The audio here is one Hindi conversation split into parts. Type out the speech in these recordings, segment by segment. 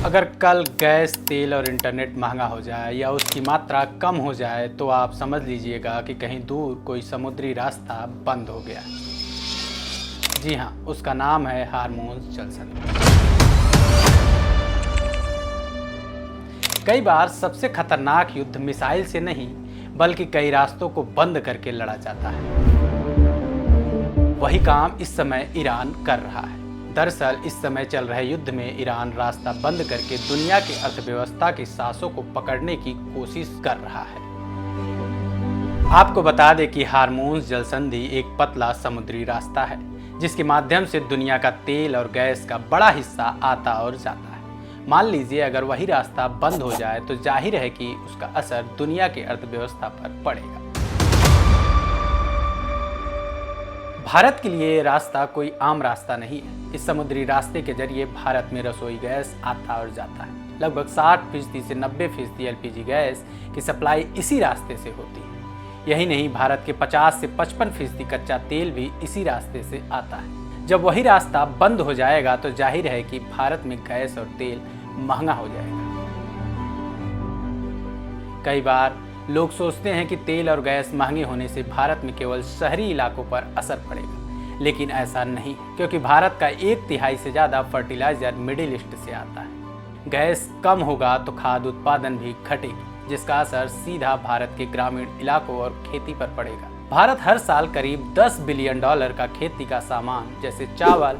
अगर कल गैस, तेल और इंटरनेट महंगा हो जाए या उसकी मात्रा कम हो जाए तो आप समझ लीजिएगा कि कहीं दूर कोई समुद्री रास्ता बंद हो गया। जी हाँ, उसका नाम है हार्मोज जलसंधि। कई बार सबसे खतरनाक युद्ध मिसाइल से नहीं बल्कि कई रास्तों को बंद करके लड़ा जाता है। वही काम इस समय ईरान कर रहा है। दरअसल इस समय चल रहे युद्ध में ईरान रास्ता बंद करके दुनिया की अर्थव्यवस्था की सांसों को पकड़ने की कोशिश कर रहा है। आपको बता दें कि हार्मोज जलसंधि एक पतला समुद्री रास्ता है जिसके माध्यम से दुनिया का तेल और गैस का बड़ा हिस्सा आता और जाता है। मान लीजिए अगर वही रास्ता बंद हो जाए तो जाहिर है कि उसका असर दुनिया की अर्थव्यवस्था पर पड़ेगा। भारत के लिए ये रास्ता कोई आम रास्ता नहीं है। इस समुद्री रास्ते के जरिए भारत में रसोई गैस आता और जाता है। लगभग 60% से 90% एलपीजी गैस की सप्लाई इसी रास्ते से होती है। यही नहीं, भारत के 50 से 55% कच्चा तेल भी इसी रास्ते से आता है। जब वही रास्ता बंद हो जाएगा तो जाहिर है कि भारत में गैस और तेल महंगा हो जाएगा। कई बार लोग सोचते हैं कि तेल और गैस महंगे होने से भारत में केवल शहरी इलाकों पर असर पड़ेगा, लेकिन ऐसा नहीं, क्योंकि भारत का 1/3 से ज़्यादा फर्टिलाइजर मिडिल ईस्ट से आता है। गैस कम होगा तो खाद्य उत्पादन भी घटेगी, जिसका असर सीधा भारत के ग्रामीण इलाकों और खेती पर पड़ेगा। भारत हर साल करीब $10 बिलियन का खेती का सामान जैसे चावल,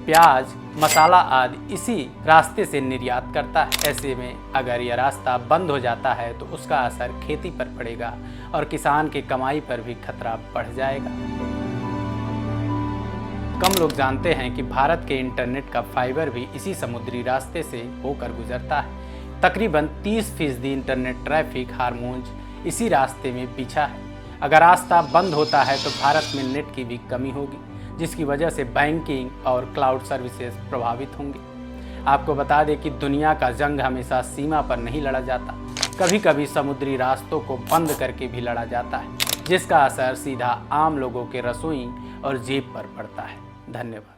प्याज, मसाला आदि इसी रास्ते से निर्यात करता है। ऐसे में अगर यह रास्ता बंद हो जाता है तो उसका असर खेती पर पड़ेगा और किसान की कमाई पर भी खतरा बढ़ जाएगा। कम लोग जानते हैं कि भारत के इंटरनेट का फाइबर भी इसी समुद्री रास्ते से होकर गुजरता है। तकरीबन 30% इंटरनेट ट्रैफिक हार्मोज इसी रास्ते में बिछा है। अगर रास्ता बंद होता है तो भारत में नेट की भी कमी होगी, जिसकी वजह से बैंकिंग और क्लाउड सर्विसेज प्रभावित होंगे। आपको बता दें कि दुनिया का जंग हमेशा सीमा पर नहीं लड़ा जाता, कभी कभी समुद्री रास्तों को बंद करके भी लड़ा जाता है, जिसका असर सीधा आम लोगों के रसोई और जेब पर पड़ता है। धन्यवाद।